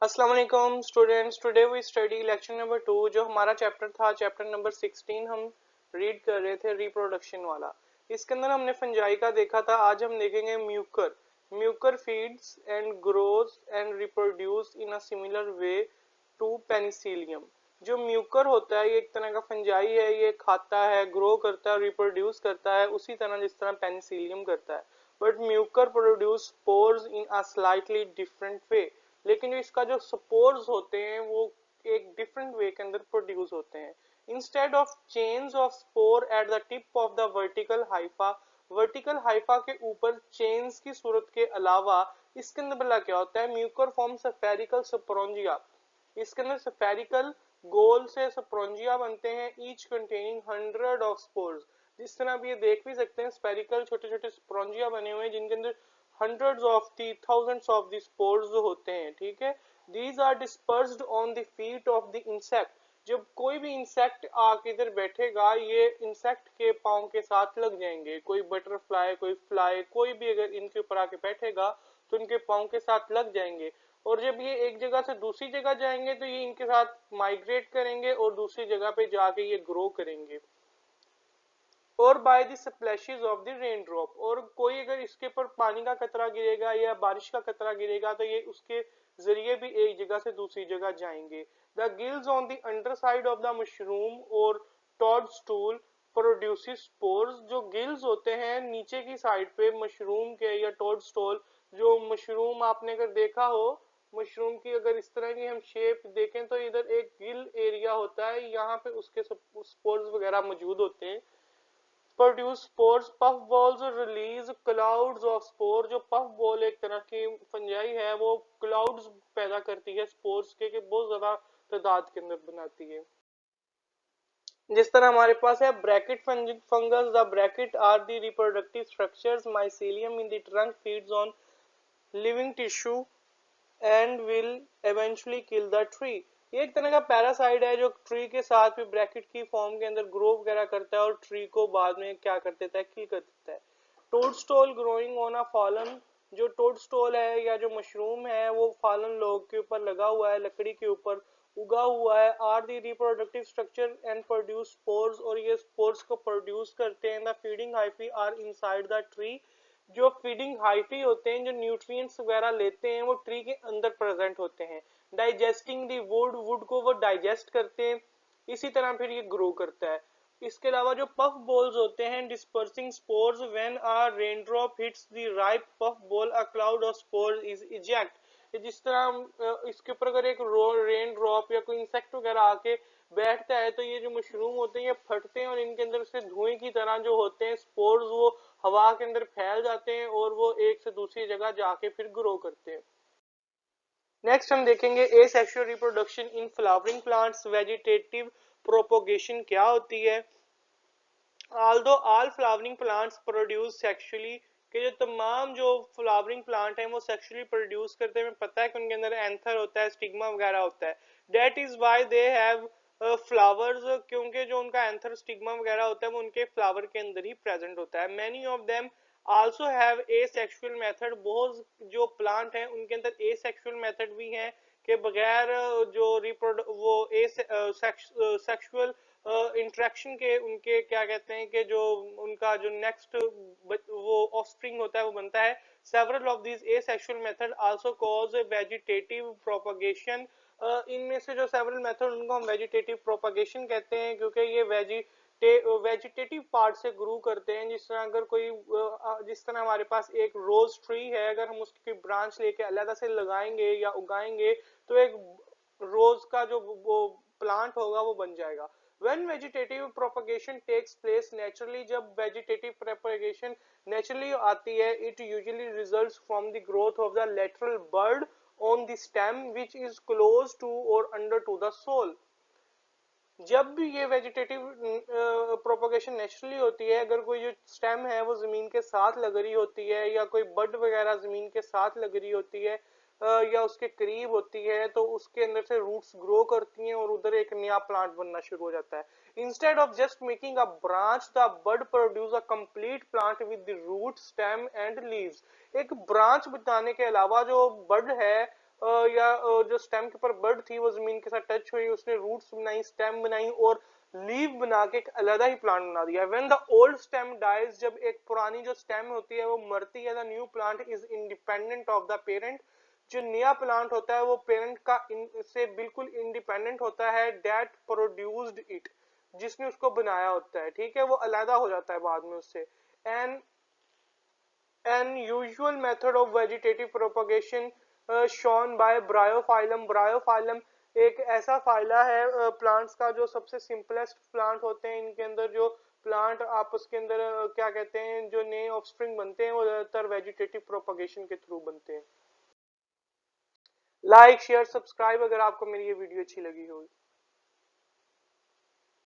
अस्सलाम वालेकुम students, today we study lecture number 2। जो हमारा चैप्टर था चैप्टर नंबर 16 हम रीड कर रहे थे रिप्रोडक्शन वाला। इसके अंदर हमने फंजाई का देखा था। आज हम देखेंगे mucor. Mucor feeds and grows and reproduces in a similar way to penicillium. जो म्यूकर होता है ये एक तरह का फंजाई है, ये खाता है, ग्रो करता है, रिप्रोड्यूस करता है उसी तरह जिस तरह पेनिसिलियम करता है। But Mucor produce spores in a slightly different way. लेकिन जो इसका जो स्पोर्स होते हैं वो एक डिफरेंट वे के अंदर प्रोड्यूस होते हैं। Instead of chains of spore at the tip of the vertical Haifa के ऊपर चेन्स की सूरत के अलावा इसके अंदर बला क्या होता है, म्यूकर फॉर्म्स स्फेरिकल स्पोरोंजिया। इसके अंदर स्फेरिकल गोल से स्पोरोंजिया बनते हैं, ईच कंटेनिंग 100 ऑफ स्पोर्स। जिस तरह आप ये देख भी सकते हैं स्फेरिकल छोटे छोटे स्पोरोंजिया बने हुए हैं जिनके अंदर hundreds of the thousands of the spores होते हैं। ठीक है, these are dispersed on the feet of the insect। जब कोई भी इंसेक्ट आके इधर बैठेगा ये इंसेक्ट के पाँव के साथ लग जाएंगे। कोई बटरफ्लाई, कोई फ्लाई, कोई भी अगर इनके ऊपर आके बैठेगा तो इनके पाँव के साथ लग जाएंगे। और जब ये एक जगह से दूसरी जगह जाएंगे तो ये इनके साथ माइग्रेट करेंगे और दूसरी जगह पे जाके ये ग्रो करेंगे। और by the splashes of the rain drop, और कोई अगर इसके ऊपर पानी का कतरा गिरेगा या बारिश का कतरा गिरेगा तो ये उसके जरिए भी एक जगह से दूसरी जगह जाएंगे। The gills on the under side of the mushroom और टॉड स्टूल प्रोड्यूसेस स्पोर्स। जो गिल्स होते हैं नीचे की साइड पे मशरूम के या टॉड स्टोल, जो मशरूम आपने अगर देखा हो, मशरूम की अगर इस तरह की हम शेप देखें तो इधर एक गिल एरिया होता है, यहाँ पे उसके स्पोर्स वगैरह मौजूद होते हैं। Produce spores, puff balls release clouds of spore. जो पफ बॉल एक तरह की फंजाई है वो क्लाउड्स पैदा करती है स्पोर्स के बहुत ज्यादा तादाद के अंदर बनाती है। जिस तरह हमारे पास है bracket fungus. The bracket are the reproductive structures mycelium in the trunk feeds on living tissue and will eventually kill the tree. ये एक तरह का पैरासाइड है जो ट्री के साथ भी ब्रैकेट की फॉर्म के अंदर ग्रो वगैरह करता है और ट्री को बाद में क्या कर देता है, किल कर देता है। टोडस्टोल ग्रोइंग ऑन अ फॉलन। जो टोडस्टोल है या जो मशरूम है वो फॉलन लोग के ऊपर लगा हुआ है, लकड़ी के ऊपर उगा हुआ है। Are the reproductive structure and produce spores, और ये स्पोर्स को प्रोड्यूस करते हैं। The feeding hyphae are inside the tree. जो फीडिंग हाइफी होते हैं, जो न्यूट्रिएंट्स वगैरह लेते हैं वो ट्री के अंदर प्रेजेंट होते हैं। डाइजेस्टिंग दी वुड, वुड को वो डाइजेस्ट करते हैं, इसी तरह फिर ये ग्रो करता है। इसके अलावा जो पफ बॉल्स होते हैं dispersing spores when a raindrop hits the ripe puff ball a cloud of spores is eject. जिस तरह इसके ऊपर अगर एक रेन ड्रॉप या कोई इंसेक्ट वगैरह आके बैठता है तो ये जो मशरूम होते हैं ये फटते हैं और इनके अंदर से धुएं की तरह जो होते हैं स्पोर्स वो हवा के अंदर फैल जाते हैं और वो एक से दूसरी जगह जाके फिर ग्रो करते हैं। नेक्स्ट हम देखेंगे asexual reproduction in flowering plants. Vegetative propagation क्या होती है। Although all flowering plants produce sexually, कि जो तमाम जो फ्लावरिंग प्लांट हैं वो सेक्सुअली प्रोड्यूस करते हैं। पता है कि उनके अंदर एंथर होता है, स्टिग्मा वगैरह होता है। That is why they have flowers, क्योंकि जो उनका एंथर स्टिग्मा वगैरह होता है वो उनके फ्लावर के अंदर ही प्रेजेंट होता है। Many of them also have a sexual method. बहुत जो प्लांट हैं उनके अंदर ए सेक्सुअल मेथड भी हैं कि बगैर जो वो ए सेक्सुअल इंट्रैक्शन के उनके क्या कहते हैं कि जो उनका जो नेक्स्ट वो ऑफस्प्रिंग होता है वो बनता है। Several of this asexual method also cause vegetative propagation. इनमें से जो सेवरल मेथड उनको हम वेजिटेटिव प्रोपगेशन कहते हैं क्योंकि ये वेजिटेटिव पार्ट से ग्रो करते हैं। जिस तरह अगर कोई जिस तरह हमारे पास एक रोज ट्री है, अगर हम उसकी ब्रांच लेके अलग से लगाएंगे या उगाएंगे तो एक रोज का जो वो प्लांट होगा वो बन जाएगा। When vegetative propagation takes place naturally, जब vegetative propagation naturally आती है, it usually results from the growth of the lateral bud on the stem which is close to or under to the soil। जब भी ये vegetative propagation naturally होती है, अगर कोई जो स्टेम है वो जमीन के साथ लग रही होती है या कोई बड वगैरह जमीन के साथ लग रही होती है या उसके करीब होती है तो उसके अंदर से रूट्स ग्रो करती हैं और उधर एक नया प्लांट बनना शुरू हो जाता है। Instead of just making a branch the bud produce a complete plant with the root stem and leaves. एक ब्रांच बनाने के अलावा जो बड है या जो स्टेम के ऊपर बर्ड थी वो जमीन के साथ टच हुई, उसने रूट्स बनाई, स्टेम बनाई और लीव बना के एक अलग ही प्लांट बना दिया। When the old stem dies, जब एक पुरानी जो स्टेम होती है वो मरती है, the new plant is independent of the parent, जो नया प्लांट होता है वो पेरेंट का से बिल्कुल इंडिपेंडेंट होता है, दैट प्रोड्यूस्ड इट, जिसने उसको बनाया होता है, ठीक है, वो अलग हो जाता है बाद में उससे। And an usual method of vegetative propagation shown by bryophyllum। bryophyllum एक ऐसा फाइला है प्लांट्स का जो सबसे सिंपलेस्ट प्लांट होते हैं, इनके अंदर जो प्लांट आपस के अंदर क्या कहते हैं, जो नए ऑफस्प्रिंग बनते हैं वो ज्यादातर वेजिटेटिव प्रोपगेशन के थ्रू बनते हैं। लाइक शेयर सब्सक्राइब अगर आपको मेरी ये वीडियो अच्छी लगी हो।